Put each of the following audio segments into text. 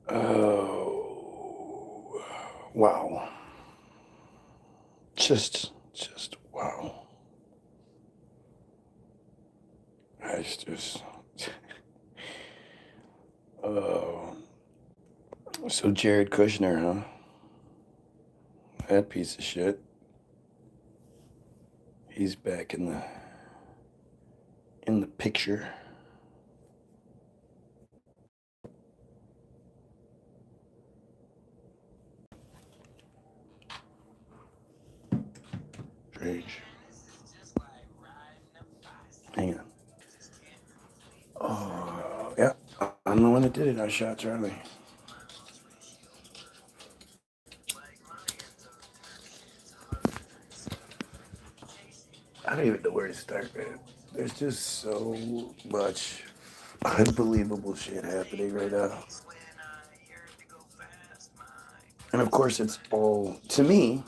Oh, wow. Just wow. It's just, oh. So Jared Kushner, huh? That piece of shit. He's back in the picture. Strange. Hang on. Oh, yeah. I'm the one that did it. I shot Charlie. I don't even know where to start, man. There's just so much unbelievable shit happening right now. And of course, it's all, to me,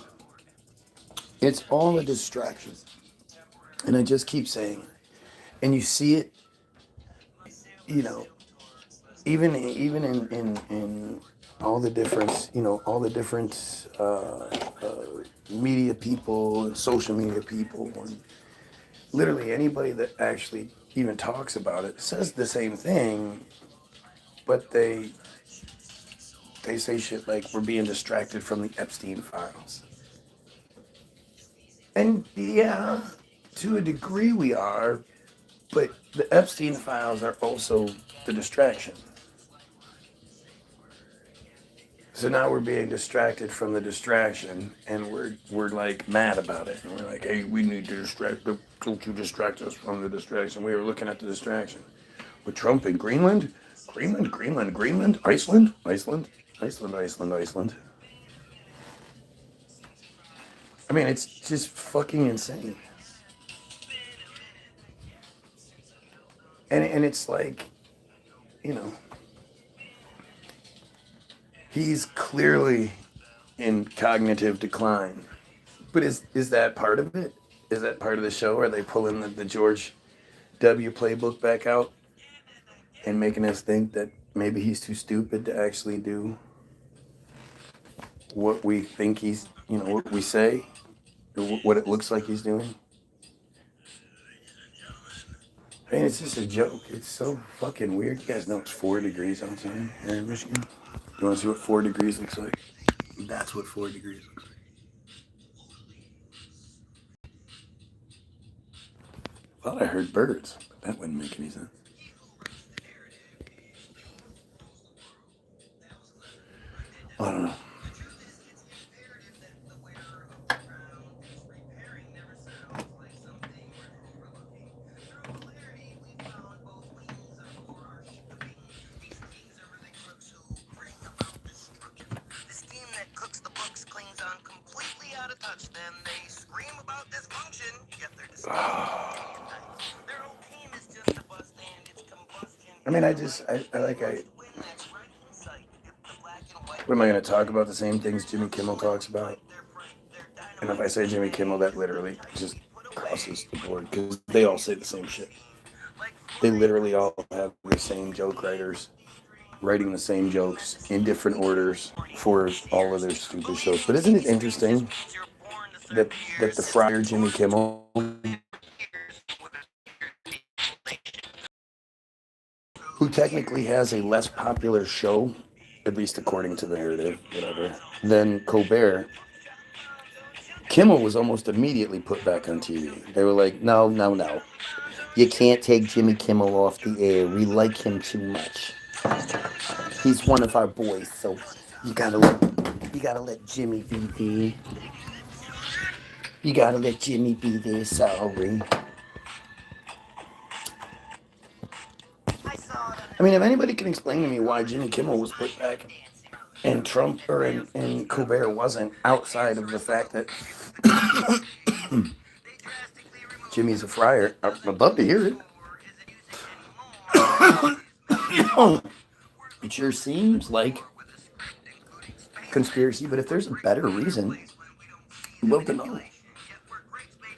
it's all a distraction. And I just keep saying, and you see it, you know, even in all the different, all the different media people and social media people, and literally anybody that actually even talks about it says the same thing, but they say shit like we're being distracted from the Epstein files. And yeah, to a degree we are, but the Epstein files are also the distraction. So now we're being distracted from the distraction, and we're like mad about it. And we're like, hey, we need to don't you distract us from the distraction. We were looking at the distraction with Trump in Greenland, Iceland. I mean, it's just fucking insane. And it's like, you know, he's clearly in cognitive decline. But is that part of it? Is that part of the show? Are they pulling the George W. playbook back out and making us think that maybe he's too stupid to actually do what we think he's, what we say, or what it looks like he's doing? I mean, it's just a joke. It's so fucking weird. You guys know it's 4 degrees outside here in Michigan. You want to see what 4 degrees looks like? That's what 4 degrees looks like. I thought I heard birds, but that wouldn't make any sense. I don't know. I mean, what am I going to talk about? The same things Jimmy Kimmel talks about? And if I say Jimmy Kimmel, that literally just crosses the board because they all say the same shit. They literally all have the same joke writers writing the same jokes in different orders for all of their stupid shows. But isn't it interesting that the friar Jimmy Kimmel, who technically has a less popular show, at least according to the narrative, whatever, than Colbert, Kimmel was almost immediately put back on TV. They were like, no, no, no. You can't take Jimmy Kimmel off the air. We like him too much. He's one of our boys, so you gotta let Jimmy be there. You gotta let Jimmy be there, sorry. I mean, if anybody can explain to me why Jimmy Kimmel was put back and Trump and Colbert wasn't, outside of the fact that Jimmy's a friar, I'd love to hear it. It sure seems like conspiracy, but if there's a better reason, I'd love to know.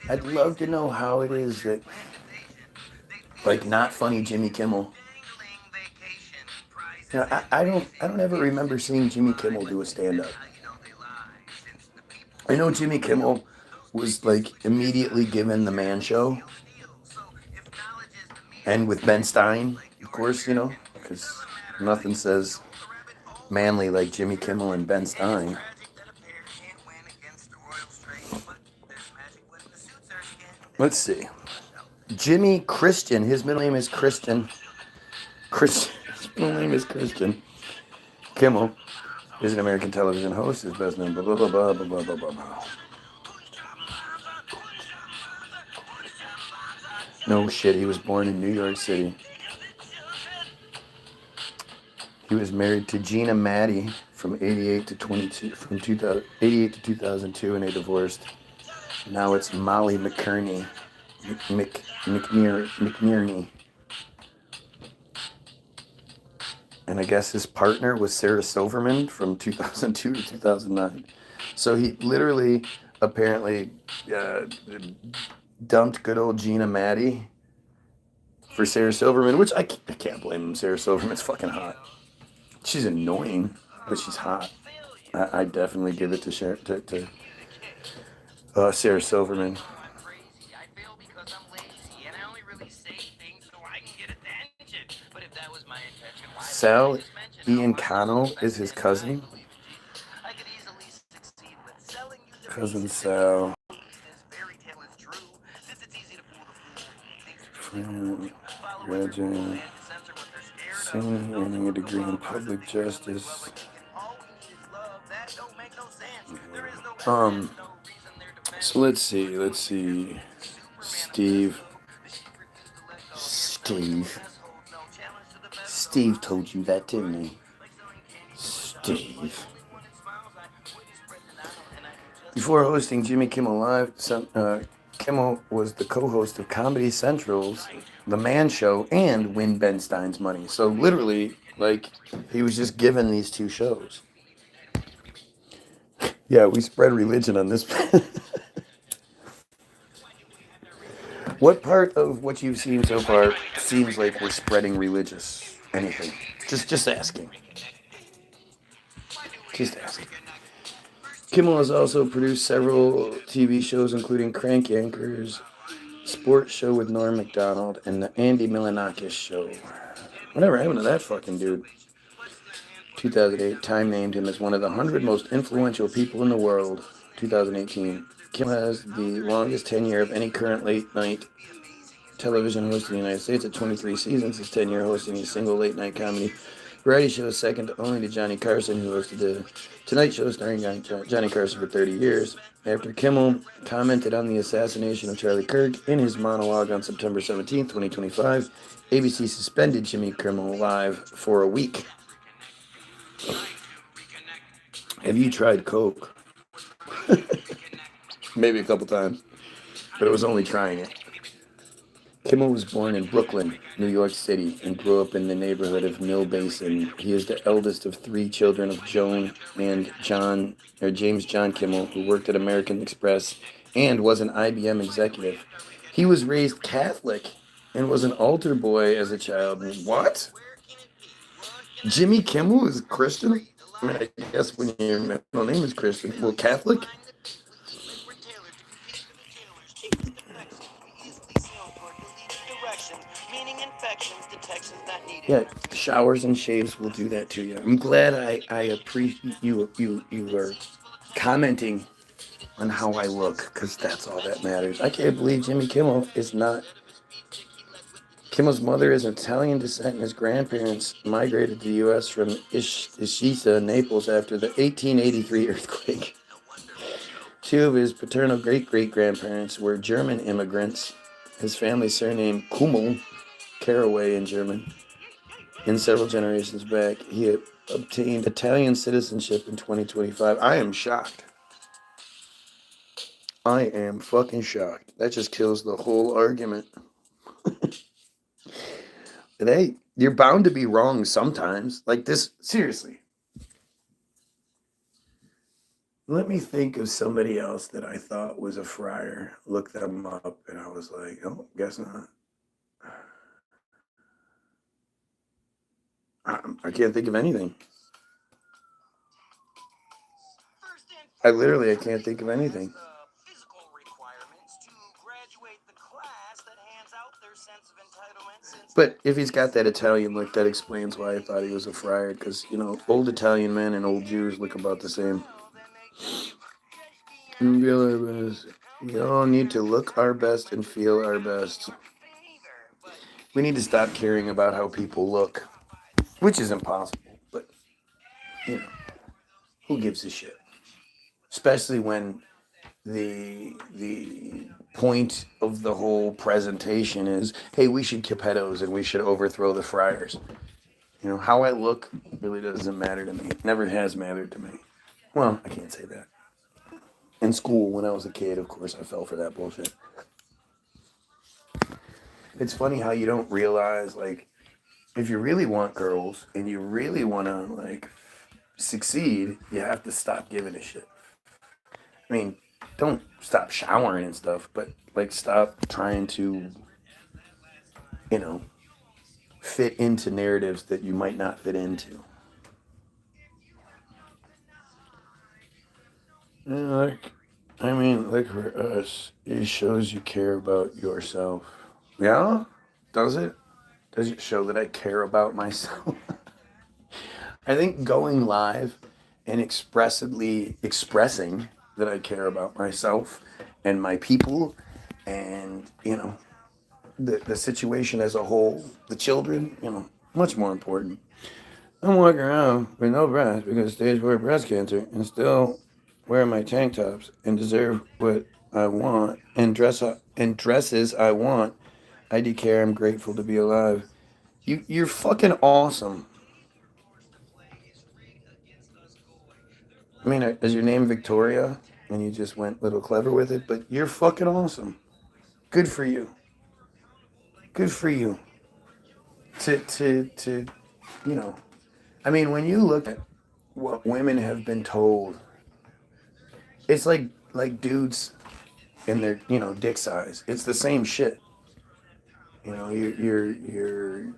I'd love to know how it is that, like, not funny Jimmy Kimmel You know, I don't ever remember seeing Jimmy Kimmel do a stand up. I know Jimmy Kimmel was like immediately given the Man Show, and with Ben Stein, of course, because nothing says manly like Jimmy Kimmel and Ben Stein. Let's see. Jimmy Christian. His middle name is Christian. His middle name is Christian. Kimmel is an American television host. His best known blah blah blah blah blah blah blah blah. No shit. He was born in New York City. He was married to Gina Maddie from 88 to 22, from 88 to 2002, and they divorced. Now it's Molly McNerney. McNerney. And I guess his partner was Sarah Silverman from 2002 to 2009. So he literally, apparently, dumped good old Gina Maddie for Sarah Silverman, which I can't blame him. Sarah Silverman's fucking hot. She's annoying, but she's hot. I definitely give it to Sarah Silverman. Sal Ian Cano is his cousin. Cousin Sal. Legend. Earning a degree in public justice. So let's see. Steve told you that, didn't he? Steve. Before hosting Jimmy Kimmel Live, Kimmel was the co-host of Comedy Central's The Man Show and Win Ben Stein's Money. So literally, like, he was just given these two shows. Yeah, we spread religion on this. What part of what you've seen so far seems like we're spreading religious anything? Just asking. Just asking. Kimmel has also produced several TV shows, including Crank Yankers, Sports Show with Norm Macdonald, and the Andy Milonakis Show. Whatever happened to that fucking dude? 2008, Time named him as one of the 100 most influential people in the world. 2018, Kimmel has the longest tenure of any current late-night television host in the United States at 23 seasons. His tenure hosting a single late-night comedy variety show is second only to Johnny Carson, who hosted the Tonight Show starring Johnny Carson for 30 years. After Kimmel commented on the assassination of Charlie Kirk in his monologue on September 17, 2025, ABC suspended Jimmy Kimmel Live for a week. Have you tried Coke? Maybe a couple times, but it was only trying it. Kimmel was born in Brooklyn, New York City, and grew up in the neighborhood of Mill Basin. He is the eldest of three children of Joan and James John Kimmel, who worked at American Express and was an IBM executive. He was raised Catholic and was an altar boy as a child. What? Jimmy Kimmel is Christian? I mean, I guess when your middle name is Christian. Well, Catholic? Yeah, showers and shaves will do that to you. I'm glad I appreciate you are commenting on how I look, because that's all that matters. I can't believe Jimmy Kimmel is not. Kimmel's mother is Italian descent, and his grandparents migrated to the U.S. from Ishisa, Naples, after the 1883 earthquake. Two of his paternal great-great-grandparents were German immigrants. His family surname Kummel, caraway in German. In several generations back, he obtained Italian citizenship in 2025. I am shocked. I am fucking shocked. That just kills the whole argument. Hey, you're bound to be wrong sometimes. Like this, seriously. Let me think of somebody else that I thought was a friar. Look them up, and I was like, oh, guess not. I can't think of anything. I can't think of anything. But if he's got that Italian look, that explains why I thought he was a friar. Because, you know, old Italian men and old Jews look about the same. We all need to look our best and feel our best. We need to stop caring about how people look, which is impossible. But, you know, who gives a shit? Especially when the point of the whole presentation is, hey, we should kill pedos and we should overthrow the friars. You know, how I look really doesn't matter to me. It never has mattered to me. Well, I can't say that. In school, when I was a kid, of course, I fell for that bullshit. It's funny how you don't realize, like, if you really want girls and you really want to, like, succeed, you have to stop giving a shit. I mean, don't stop showering and stuff, but, like, stop trying to, you know, fit into narratives that you might not fit into. Like, I mean, like for us, it shows you care about yourself. Yeah? Does it? Does it show that I care about myself? I think going live and expressly expressing that I care about myself and my people and, you know, the situation as a whole, the children, you know, much more important. I'm walking around with no breast because stage 4 breast cancer and still wear my tank tops and deserve what I want and dresses I want. I declare I'm grateful to be alive. You're fucking awesome. I mean, is your name Victoria? And you just went a little clever with it, but you're fucking awesome. Good for you. Good for you. To you know, I mean, when you look at what women have been told, it's like dudes in their, you know, dick size. It's the same shit. You know, your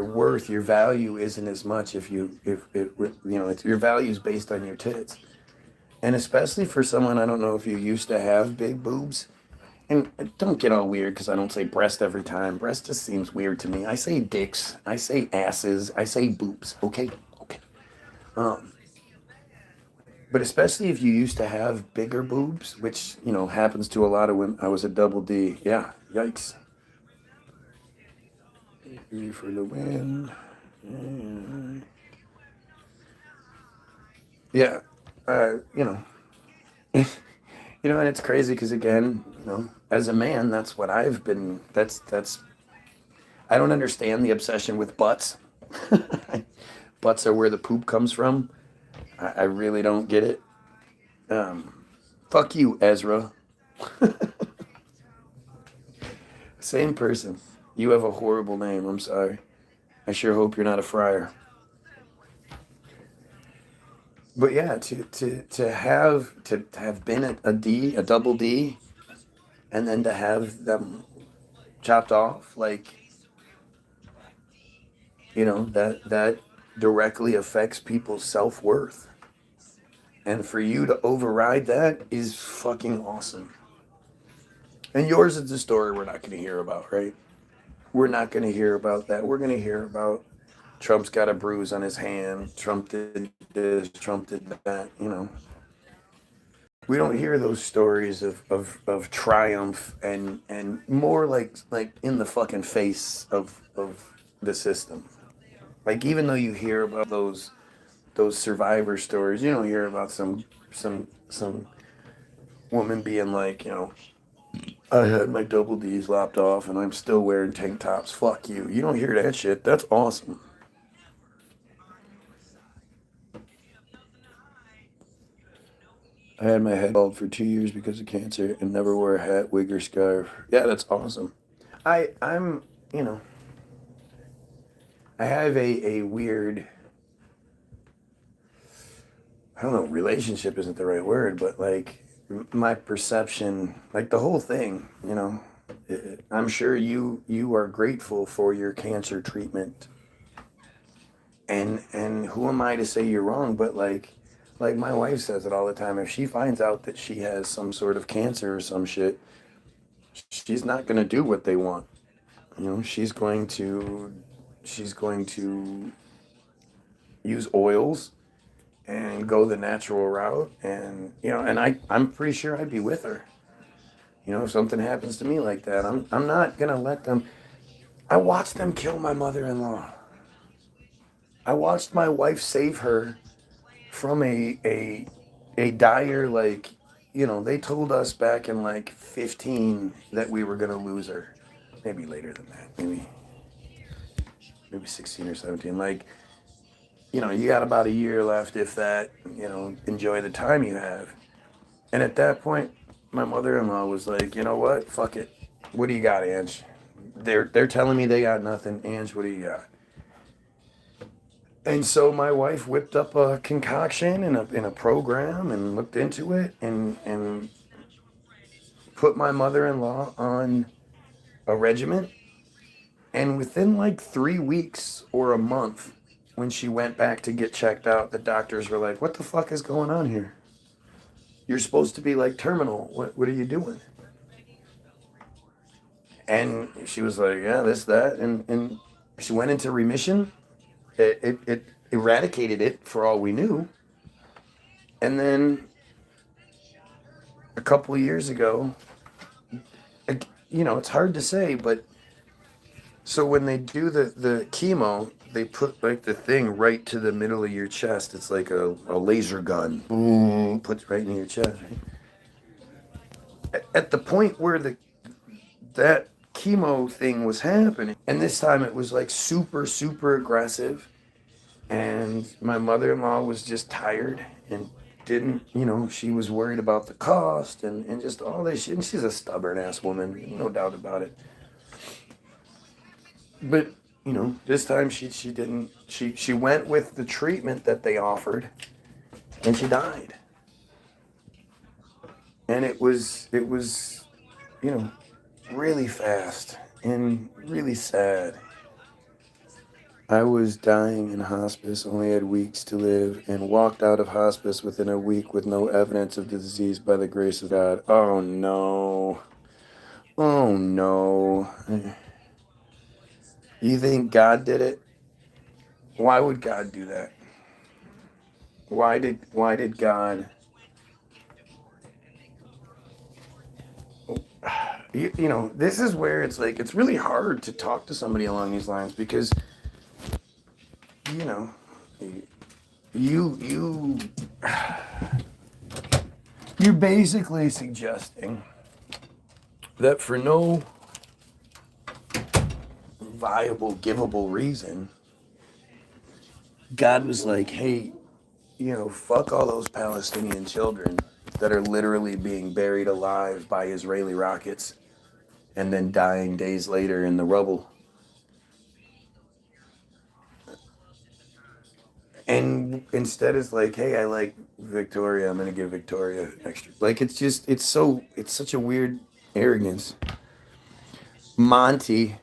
worth, your value isn't as much if you know, it's, your value is based on your tits. And especially for someone, I don't know if you used to have big boobs. And don't get all weird because I don't say breast every time. Breast just seems weird to me. I say dicks, I say asses, I say boobs. Okay, okay. Um, but especially if you used to have bigger boobs, which, you know, happens to a lot of women. I was a double D. Yeah, yikes. Ready for the win. Yeah, you know, you know, and it's crazy because again, you know, as a man, that's what I've been. That's. I don't understand the obsession with butts. Butts are where the poop comes from. I really don't get it. Fuck you, Ezra. Same person. You have a horrible name. I'm sorry. I sure hope you're not a friar. But yeah, to have been a D, a double D, and then to have them chopped off, like, you know, that directly affects people's self-worth. And for you to override that is fucking awesome. And yours is the story we're not going to hear about, right? We're not going to hear about that. We're going to hear about Trump's got a bruise on his hand. Trump did this. Trump did that. You know, we don't hear those stories of triumph and more like in the fucking face of the system. Like even though you hear about those survivor stories, you don't hear about some woman being like, you know, I had my double D's lopped off and I'm still wearing tank tops. Fuck you. You don't hear that shit. That's awesome. I had my head bald for 2 years because of cancer and never wore a hat, wig, or scarf. Yeah, that's awesome. I'm, you know, I have a weird, I don't know, relationship isn't the right word, but like my perception, like the whole thing, you know, I'm sure you are grateful for your cancer treatment. And who am I to say you're wrong? But like my wife says it all the time. If she finds out that she has some sort of cancer or some shit, she's not gonna do what they want. You know, she's going to use oils and go the natural route, and and I'm pretty sure I'd be with her. If something happens to me like that, I'm not gonna let them. I watched them kill my mother-in-law. I watched my wife save her from a dire, like, they told us back in like 15 that we were gonna lose her. Maybe later than that. Maybe 16 or 17. Like, you got about a year left, if that. Enjoy the time you have. And at that point, my mother-in-law was like, you know what? Fuck it. What do you got, Ange? They're telling me they got nothing. Ange, what do you got? And so my wife whipped up a concoction in a program and looked into it and put my mother-in-law on a regimen. And within like 3 weeks or a month, when she went back to get checked out, the doctors were like, what the fuck is going on here? You're supposed to be like terminal. What are you doing? And she was like, yeah, this, that. And she went into remission. It eradicated it for all we knew. And then a couple of years ago, it's hard to say, but so when they do the chemo, they put like the thing right to the middle of your chest. It's like a laser gun. Boom, puts right in your chest. Right? At the point where that chemo thing was happening, and this time it was like super, super aggressive, and my mother-in-law was just tired and didn't, she was worried about the cost and just all this shit. And she's a stubborn ass woman, no doubt about it. But this time she didn't. She went with the treatment that they offered, and she died. And it was really fast and really sad. I was dying in hospice, only had weeks to live, and walked out of hospice within a week with no evidence of the disease by the grace of God. Oh no. Oh no. You think God did it? Why would God do that? Why did God? This is where it's like, it's really hard to talk to somebody along these lines because, you're basically suggesting that for no viable, givable reason, God was like, hey, fuck all those Palestinian children that are literally being buried alive by Israeli rockets and then dying days later in the rubble. And instead it's like, hey, I like Victoria, I'm going to give Victoria extra. Like, it's such a weird arrogance. Monty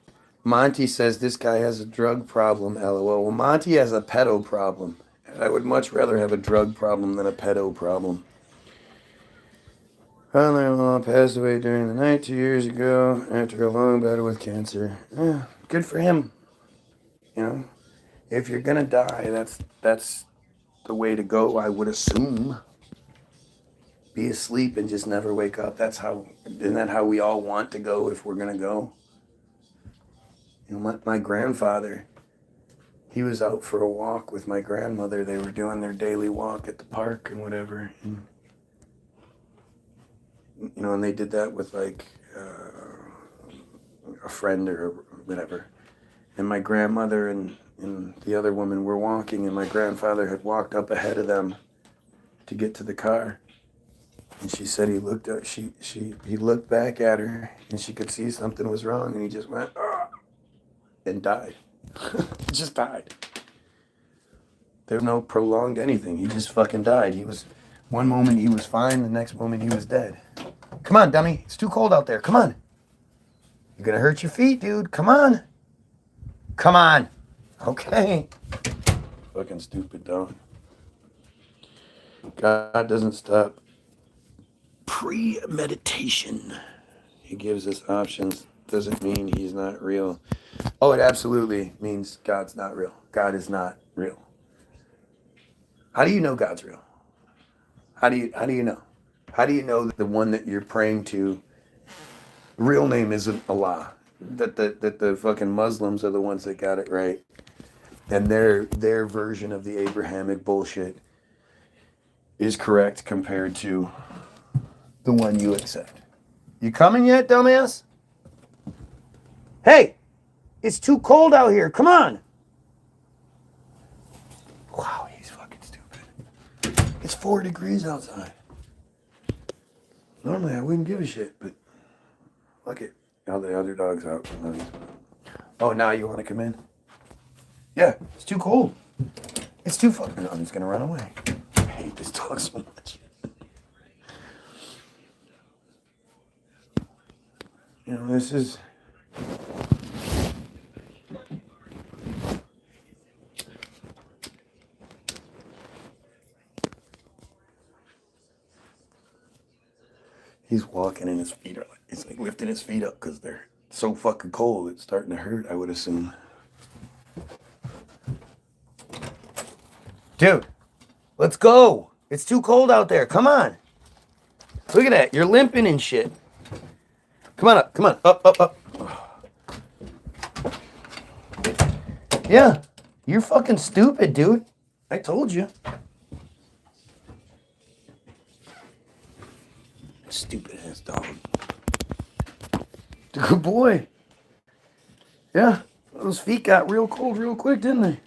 says this guy has a drug problem, LOL. Well, Monty has a pedo problem. I would much rather have a drug problem than a pedo problem. Father-in-law passed away during the night 2 years ago after a long battle with cancer. Good for him. If you're gonna die, that's the way to go, I would assume. Be asleep and just never wake up. Isn't that how we all want to go if we're gonna go? My grandfather, he was out for a walk with my grandmother. They were doing their daily walk at the park and whatever. And they did that with like a friend or whatever. And my grandmother and the other woman were walking, and my grandfather had walked up ahead of them to get to the car. And she said he looked up, he looked back at her, and she could see something was wrong, and he just went, ah, and died. Just died. There was no prolonged anything. He just fucking died. One moment he was fine, the next moment he was dead. Come on, dummy. It's too cold out there. Come on. You're gonna hurt your feet, dude. Come on. Come on. Okay. fucking stupid, dog. God doesn't stop premeditation. He gives us options. Doesn't mean he's not real. Oh, it absolutely means God's not real. God is not real. How do you know God's real? How do you know? How do you know that the one that you're praying to, real name isn't Allah? That the fucking Muslims are the ones that got it right, and their version of the Abrahamic bullshit is correct compared to the one you accept. You coming yet, dumbass? Hey, it's too cold out here. Come on. Wow, he's fucking stupid. It's 4 degrees outside. Normally I wouldn't give a shit, but look it. All the other dogs out. Oh, now you want to come in? Yeah, it's too cold. It's too fucking. I'm just gonna run away. I hate this dog so much. You know, this is. He's walking and his feet are like, he's like lifting his feet up because they're so fucking cold. It's starting to hurt, I would assume. Dude, let's go. It's too cold out there. Come on. Look at that. You're limping and shit. Come on up. Come on. Up. Yeah. You're fucking stupid, dude. I told you. Stupid ass dog. Good boy. Yeah. Those feet got real cold real quick, didn't they?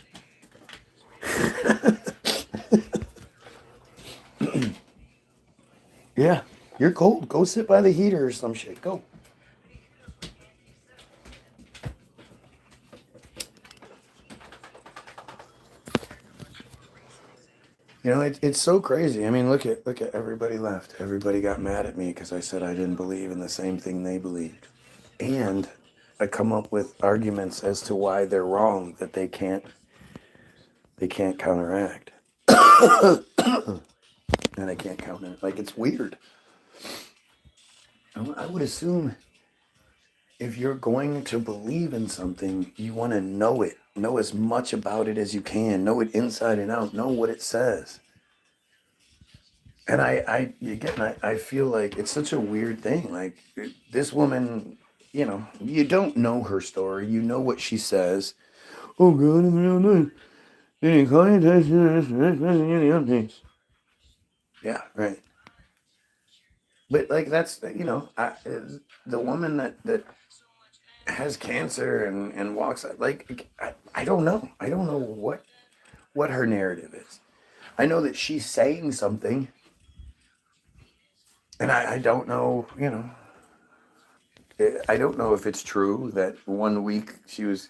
Yeah. You're cold. Go sit by the heater or some shit. Go. You know, it's so crazy. I mean, look at everybody left. Everybody got mad at me because I said I didn't believe in the same thing they believed. And I come up with arguments as to why they're wrong that they can't counteract. And I can't counter it. Like, it's weird. I would assume if you're going to believe in something, you want to know it. Know as much about it as you can. Know it inside and out. Know what it says. And I feel like it's such a weird thing. Like, this woman, you know, you don't know her story. You know what she says. Oh, God, it's real nice. Yeah, right. But, like, that's, you know, the woman that has cancer and walks out, like, I don't know. I don't know what her narrative is. I know that she's saying something, and I don't know, you know, I don't know if it's true that 1 week she was,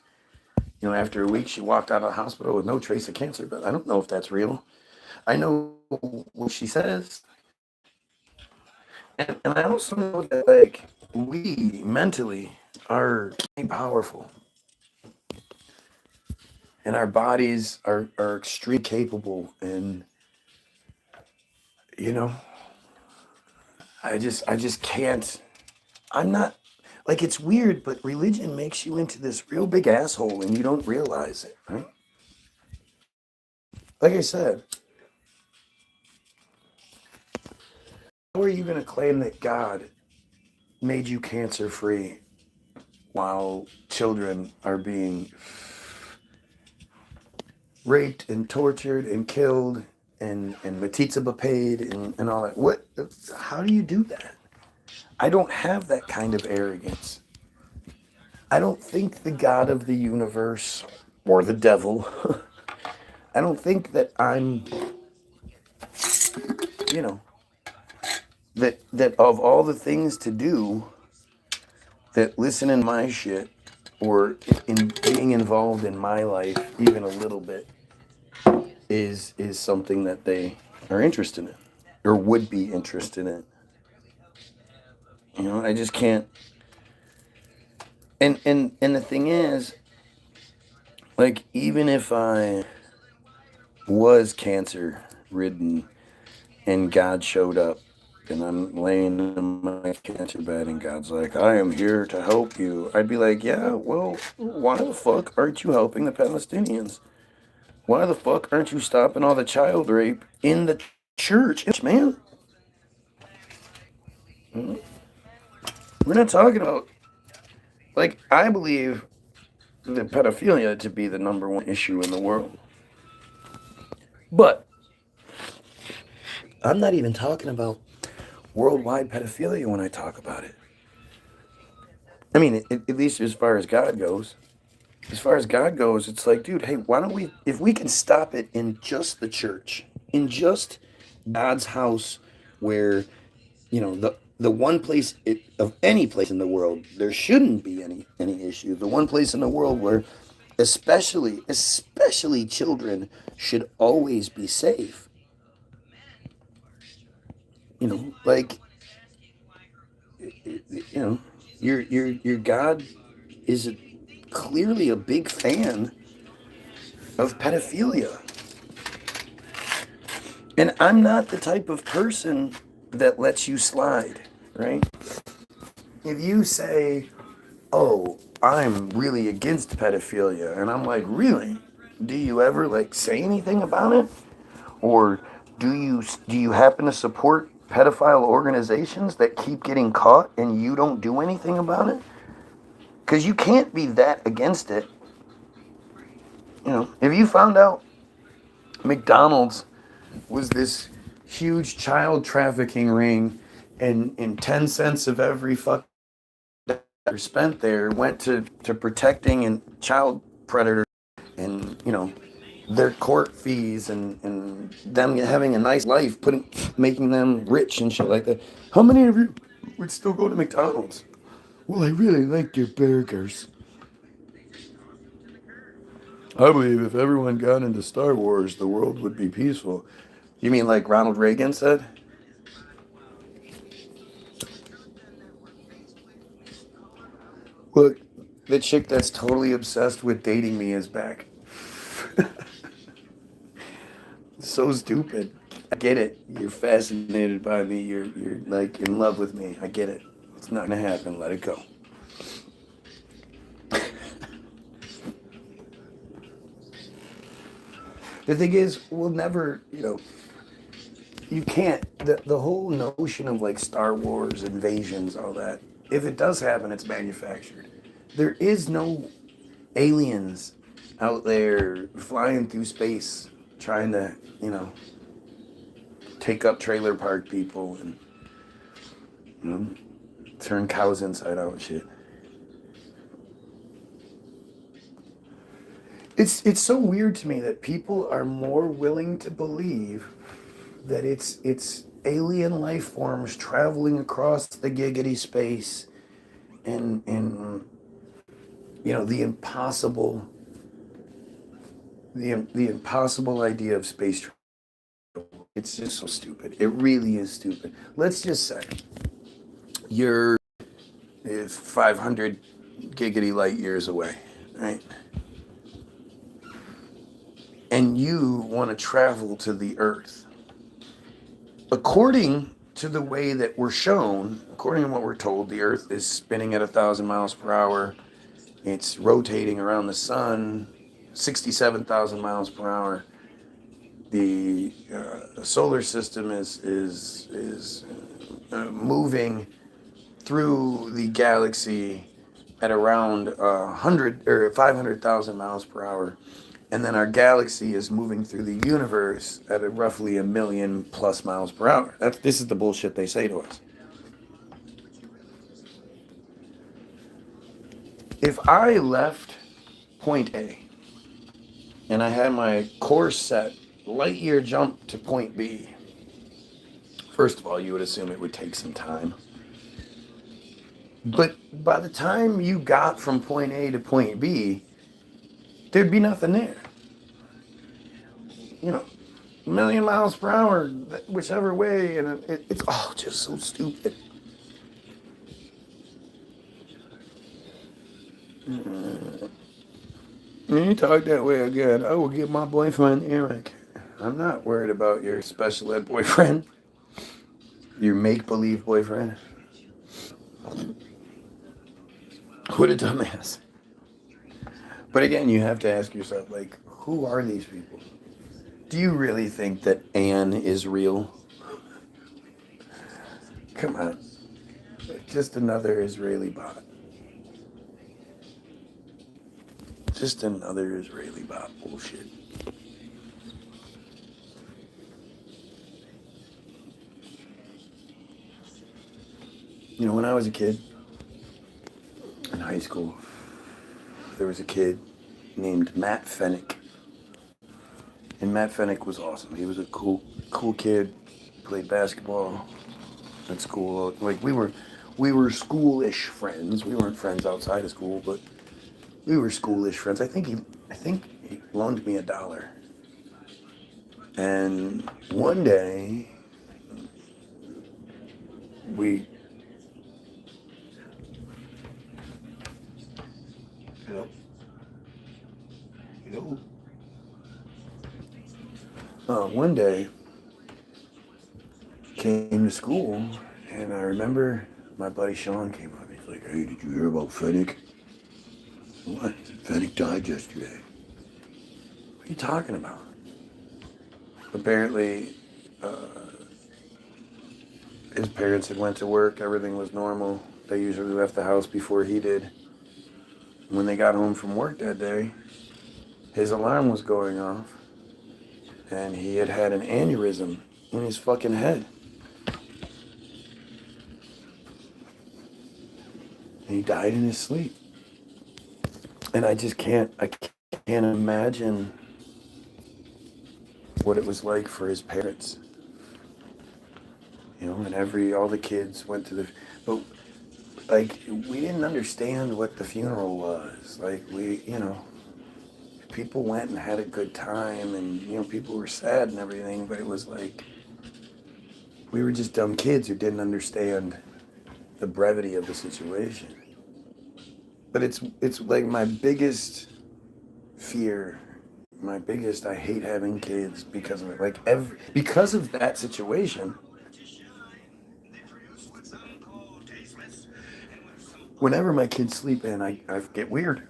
you know, after a week she walked out of the hospital with no trace of cancer, but I don't know if that's real. I know what she says. And I also know that, like, we mentally are powerful. And our bodies are extremely capable. And, you know, I just can't. I'm not, like, it's weird, but religion makes you into this real big asshole and you don't realize it, right? Like I said, how are you going to claim that God made you cancer free while children are being raped and tortured and killed and metzitzia paid and all that? What? How do you do that? I don't have that kind of arrogance. I don't think the God of the universe or the devil, I don't think that I'm, you know, that of all the things to do, that listening to my shit or in being involved in my life even a little bit is something that they are interested in or would be interested in. You know, I just can't. And the thing is, like, even if I was cancer ridden and God showed up and I'm laying in my cancer bed and God's like, I am here to help you, I'd be like, yeah, well, why the fuck aren't you helping the Palestinians? Why the fuck aren't you stopping all the child rape in the church, man? We're not talking about, like, I believe the pedophilia to be the number one issue in the world. But I'm not even talking about worldwide pedophilia when I talk about it. I mean, at least as far as God goes. As far as God goes, it's like, dude, hey, why don't we, if we can stop it in just the church, in just God's house, where, the one place of any place in the world, there shouldn't be any issue. The one place in the world where, especially children should always be safe. Like, your God is clearly a big fan of pedophilia. And I'm not the type of person that lets you slide, right? If you say, oh, I'm really against pedophilia, and I'm like, really? Do you ever like say anything about it? Or do you happen to support pedophile organizations that keep getting caught and you don't do anything about it? Because you can't be that against it. If you found out McDonald's was this huge child trafficking ring, and 10 cents of every fuck spent there went to protecting and child predators, and their court fees, and them having a nice life, making them rich and shit like that. How many of you would still go to McDonald's? Well, I really like their burgers. I believe if everyone got into Star Wars, the world would be peaceful. You mean like Ronald Reagan said? Look, the chick that's totally obsessed with dating me is back. So stupid. I get it. You're fascinated by me. You're like in love with me. I get it. It's not gonna happen. Let it go. The thing is, we'll never, you can't. The whole notion of like Star Wars invasions, all that. If it does happen, it's manufactured. There is no aliens out there flying through space trying to, take up trailer park people and turn cows inside out and shit. It's so weird to me that people are more willing to believe that it's alien life forms traveling across the giggity space, and the impossible, the impossible idea of space travel. It's just so stupid. It really is stupid. Let's just say you're 500 giggity light years away, right? And you want to travel to the Earth. According to the way that we're shown, according to what we're told, the Earth is spinning at 1,000 miles per hour. It's rotating around the sun 67,000 miles per hour. The solar system is moving through the galaxy at around 100 or 500,000 miles per hour. And then our galaxy is moving through the universe at roughly 1,000,000 plus miles per hour. This is the bullshit they say to us. If I left point A and I had my course set, light year jump to point B, first of all, you would assume it would take some time. But by the time you got from point A to point B, there'd be nothing there. 1,000,000 miles per hour, whichever way, and it's all just so stupid. You talk that way again, I will get my boyfriend Eric. I'm not worried about your special ed boyfriend, your make-believe boyfriend. What a dumbass. But again, you have to ask yourself, like, who are these people? Do you really think that Anne is real? Come on. Just another Israeli bot. Just another Israeli bot bullshit. You know, when I was a kid in high school, there was a kid named Matt Fennick. And Matt Fennick was awesome. He was a cool kid. Played basketball at school. Like we were schoolish friends. We weren't friends outside of school, but we were schoolish friends. I think he loaned me $1. And one day we one day came to school, and I remember my buddy Sean came up. He's like, "Hey, did you hear about Fennick?" "What? Fennick died yesterday." "What are you talking about?" Apparently, his parents had went to work. Everything was normal. They usually left the house before he did. When they got home from work that day, his alarm was going off, and he had had an aneurysm in his fucking head. And he died in his sleep. And I can't imagine what it was like for his parents. You know, and all the kids went to the, but like, we didn't understand what the funeral was. Like, people went and had a good time, and, people were sad and everything, but it was like, we were just dumb kids who didn't understand the brevity of the situation. But it's like my biggest fear, I hate having kids because of it. Like, because of that situation, whenever my kids sleep in, I get weird.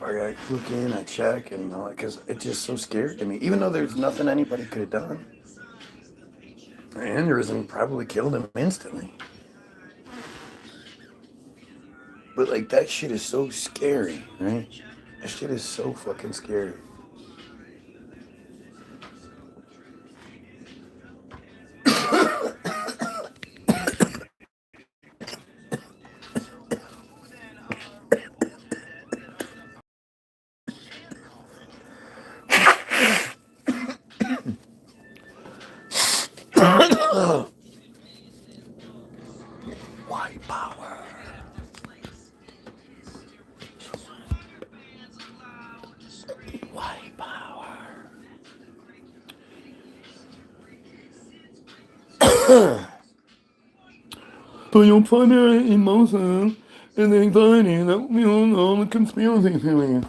I look in, I check, and all that, because it's just so scary to me. Even though there's nothing anybody could have done. An aneurysm probably killed him instantly. But, like, that shit is so scary, right? That shit is so fucking scary. White power. White power. But your primary emotion is anxiety that fuels all the conspiracy theories.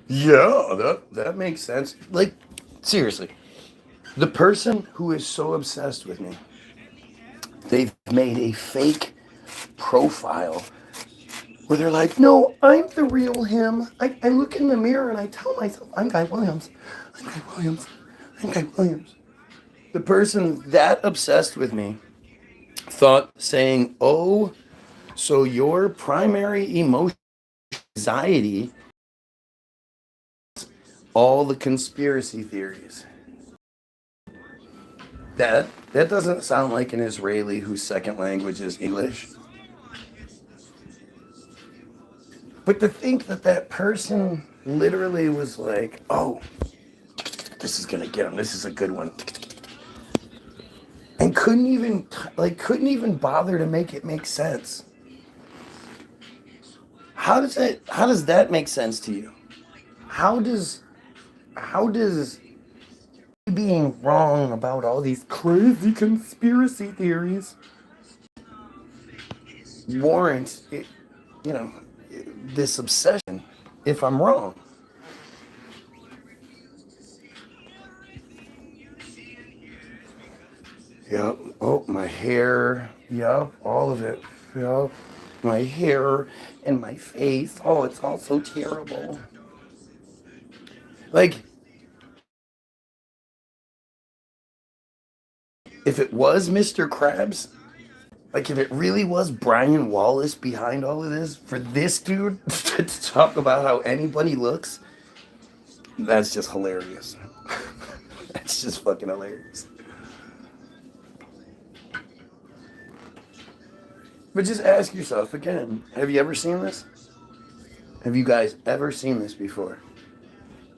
Yeah, that makes sense. Like, seriously, the person who is so obsessed with me, they've made a fake profile where they're like, "No, I'm the real him. I look in the mirror and I tell myself, I'm Guy Williams. I'm Guy Williams. I'm Guy Williams." The person that obsessed with me thought saying, "Oh, so your primary emotion, anxiety, all the conspiracy theories." That doesn't sound like an Israeli whose second language is English. But to think that person literally was like, "Oh, this is gonna get him. This is a good one," and couldn't even bother to make it make sense. How does that make sense to you? How does being wrong about all these crazy conspiracy theories warrant, this obsession? if I'm wrong. Yep. Oh, my hair. Yep. All of it. Yep. My hair and my face. Oh, it's all so terrible. Like, if it was Mr. Krabs, like if it really was Brian Wallace behind all of this, for this dude to talk about how anybody looks, that's just hilarious. That's just fucking hilarious. But just ask yourself again, have you ever seen this? Have you guys ever seen this before?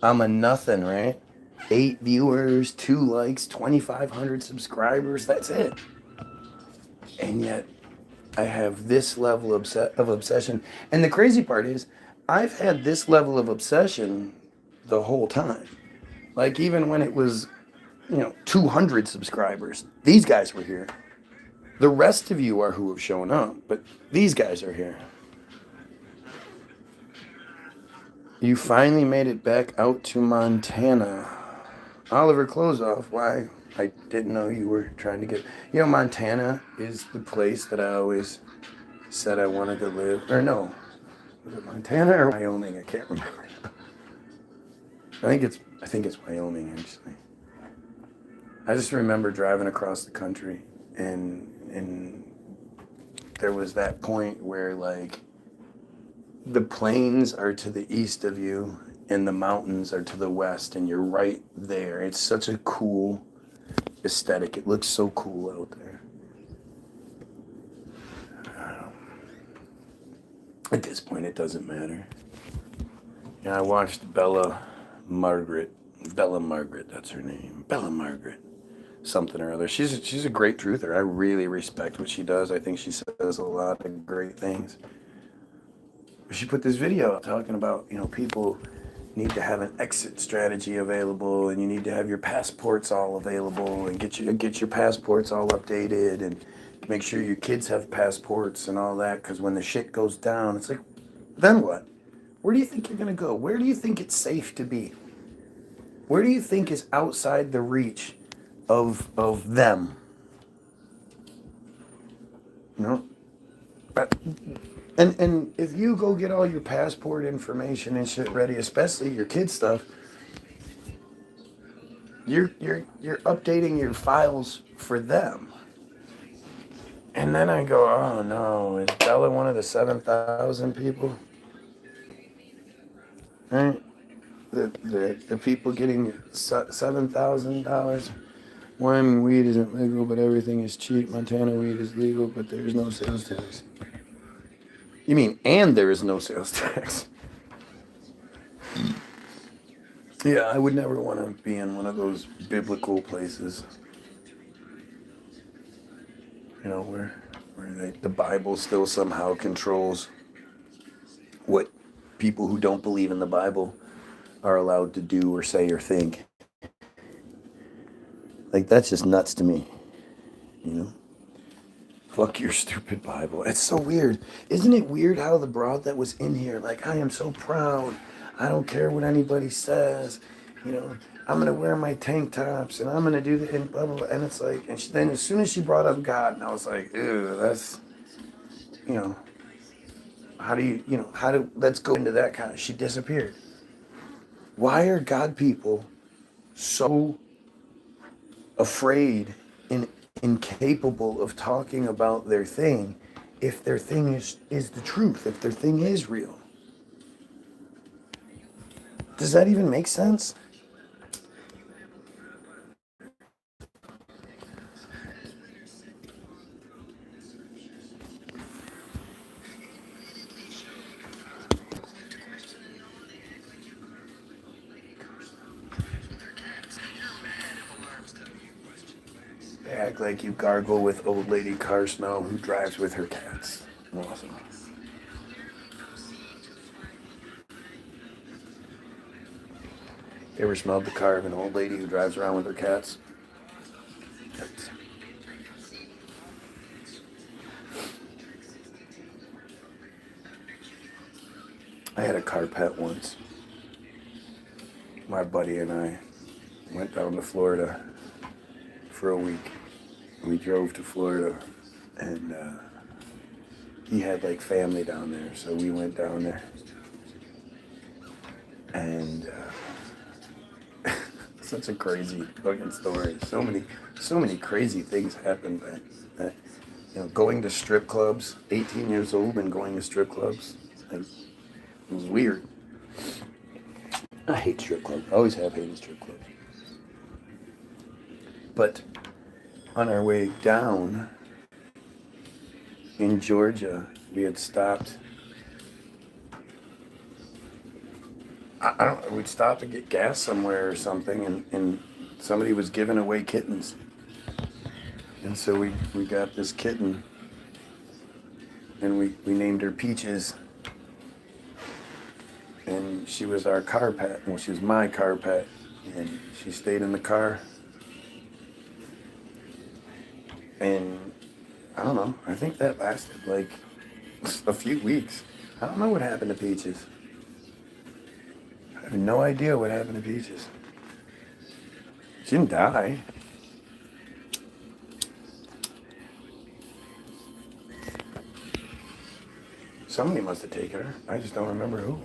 I'm a nothing, right? 8 viewers, 2 likes, 2,500 subscribers. That's it. And yet, I have this level of obsession. And the crazy part is, I've had this level of obsession the whole time. Like, even when it was, 200 subscribers, these guys were here. The rest of you are who have shown up, but these guys are here. You finally made it back out to Montana. Oliver Klozoff, why? I didn't know you were trying to get... Montana is the place that I always said I wanted to live. Or no. Was it Montana or Wyoming? I can't remember. I think it's Wyoming, actually. I just remember driving across the country and there was that point where, like, the plains are to the east of you and the mountains are to the west, and you're right there. It's such a cool aesthetic. It looks so cool out there. At this point, it doesn't matter. I watched Bella Margaret, that's her name. Bella Margaret. Something or other. She's a great truther. I really respect what she does. I think she says a lot of great things. She put this video out talking about, people need to have an exit strategy available, and you need to have your passports all available, and get your passports all updated, and make sure your kids have passports and all that, because when the shit goes down, it's like, then what? Where do you think you're going to go? Where do you think it's safe to be? Where do you think is outside the reach of them? But and if you go get all your passport information and shit ready, especially your kid stuff, you're updating your files for them. And then I go, oh no, is Bella one of the 7,000 people? Right? The people getting $7,000. Wyoming weed isn't legal, but everything is cheap. Montana weed is legal, but there's no sales tax. You mean, and there is no sales tax? Yeah, I would never want to be in one of those biblical places. Where the Bible still somehow controls what people who don't believe in the Bible are allowed to do or say or think. Like, that's just nuts to me. Fuck your stupid Bible. It's so weird. Isn't it weird how the broad that was in here, like, I am so proud. I don't care what anybody says. I'm going to wear my tank tops and I'm going to do the, and blah, blah, blah. And it's like, and then as soon as she brought up God, and I was like, ew, that's, let's go into that kind of, she disappeared. Why are God people so afraid and incapable of talking about their thing if their thing is the truth, if their thing is real? Does that even make sense? They act like you gargle with old lady car smell who drives with her cats. Awesome. You ever smelled the car of an old lady who drives around with her cats? That's... I had a car pet once. My buddy and I went down to Florida for a week. We drove to Florida, and he had like family down there, so we went down there. And such a crazy fucking story. So many crazy things happened. That going to strip clubs. 18 years old and going to strip clubs. Like, it was weird. I hate strip clubs. I always have hated strip clubs. But on our way down in Georgia, we had stopped. We'd stopped to get gas somewhere or something, and somebody was giving away kittens. And so we got this kitten, and we named her Peaches. And she was our car pet. Well, she was my car pet, and she stayed in the car. And I don't know, I think that lasted like a few weeks. I don't know what happened to Peaches. I have no idea what happened to Peaches. She didn't die. Somebody must have taken her. I just don't remember who.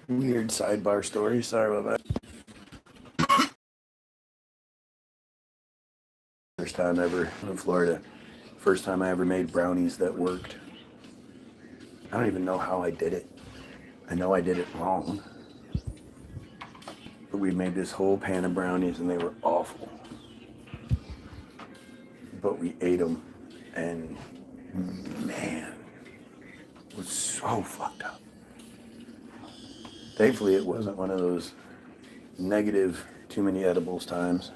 Weird sidebar story. Sorry about that. First time ever in Florida. First time I ever made brownies that worked. I don't even know how I did it. I know I did it wrong. But we made this whole pan of brownies and they were awful. But we ate them, and man, it was so fucked up. Thankfully, it wasn't one of those negative too many edibles times.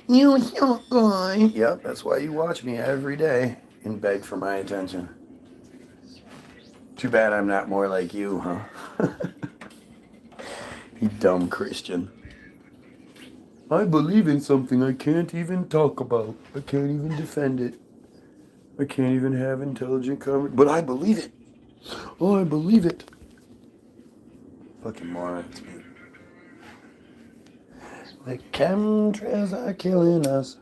You guy. Yep, that's why you watch me every day and beg for my attention. Too bad I'm not more like you, huh? You dumb Christian. I believe in something I can't even talk about. I can't even defend it. I can't even have intelligent conversation. But I believe it. Oh, I believe it. Fucking morons, man. The chemtrails are killing us.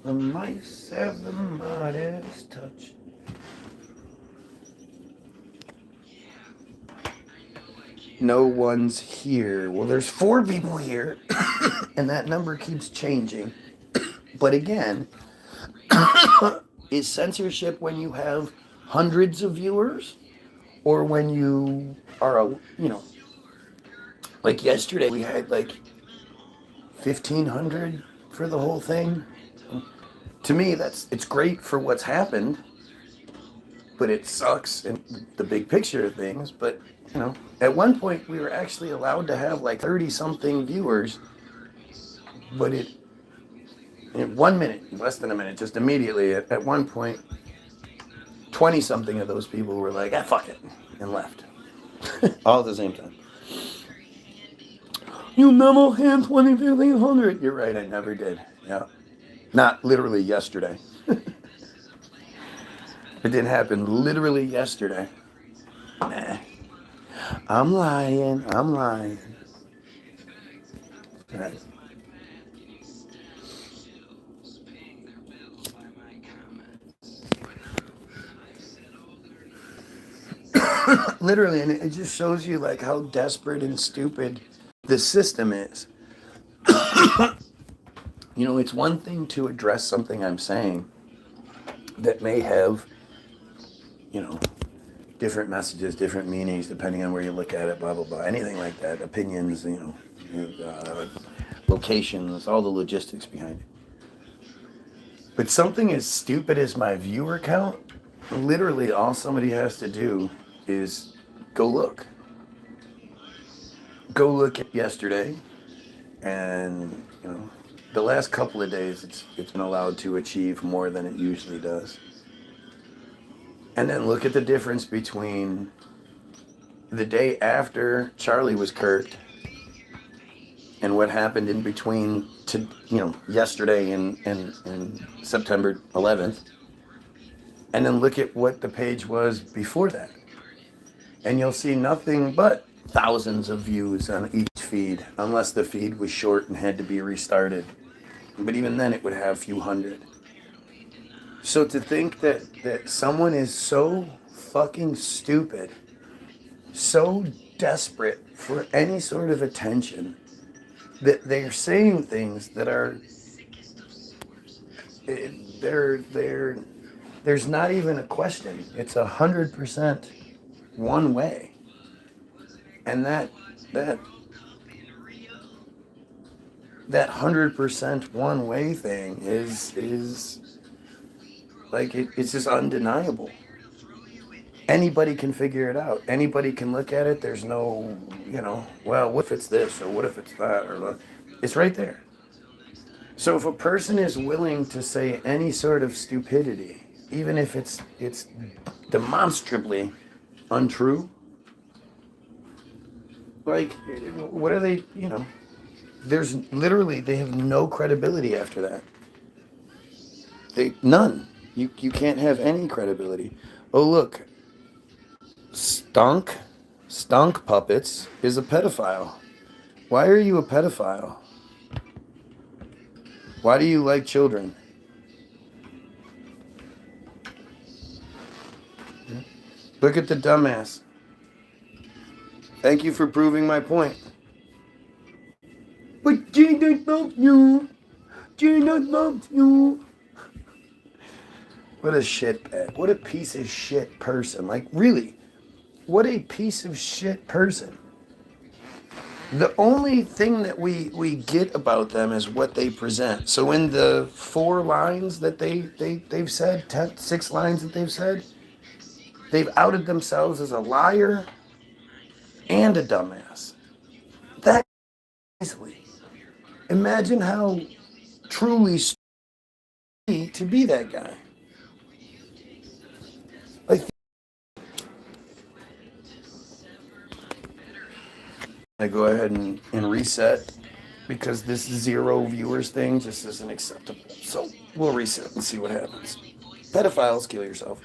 The mice have the modest touch. No one's here. Well, there's 4 people here, and that number keeps changing. But again, is censorship when you have hundreds of viewers, or when you are like yesterday we had like 1,500 for the whole thing. To me, it's great for what's happened, but it sucks in the big picture of things. But at one point we were actually allowed to have like 30 something viewers, but in 1 minute, less than a minute, just immediately at one point, 20 something of those people were like, fuck it, and left. All at the same time. You never had 2,500. You're right, I never did. Yeah. Not literally yesterday. It didn't happen literally yesterday. Nah. I'm lying. Right. Literally, and it just shows you like how desperate and stupid the system is. It's one thing to address something I'm saying that may have, different messages, different meanings, depending on where you look at it, blah, blah, blah, anything like that, opinions, locations, all the logistics behind it. But something as stupid as my viewer count, literally all somebody has to do is go look. Go look at yesterday, and the last couple of days it's been allowed to achieve more than it usually does. And then look at the difference between the day after Charlie was Kirked and what happened in between to yesterday and September 11th, and then look at what the page was before that, and you'll see nothing but thousands of views on each feed, unless the feed was short and had to be restarted. But even then, it would have a few hundred. So to think that someone is so fucking stupid, so desperate for any sort of attention, that they're saying things that are, there's not even a question. It's 100% one way. And that 100% one way thing is like, it's just undeniable. Anybody can figure it out. Anybody can look at it. There's no, well, what if it's this or what if it's that, or it's right there. So if a person is willing to say any sort of stupidity, even if it's demonstrably untrue, like, what are they, there's literally, they have no credibility after that. None. You can't have any credibility. Oh, look, Stunk Puppets is a pedophile. Why are you a pedophile? Why do you like children? Look at the dumbass. Thank you for proving my point. But Gina loves you. Gina loves you. What a shitbag. What a piece of shit person. Like, really, what a piece of shit person. The only thing that we get about them is what they present. So in the 4 lines that they've said, 6 lines that they've said, they've outed themselves as a liar and a dumbass. That easily. Imagine how truly to be that guy. Like, I go ahead and reset, because this 0 viewers thing just isn't acceptable. So we'll reset and see what happens. Pedophiles, kill yourself.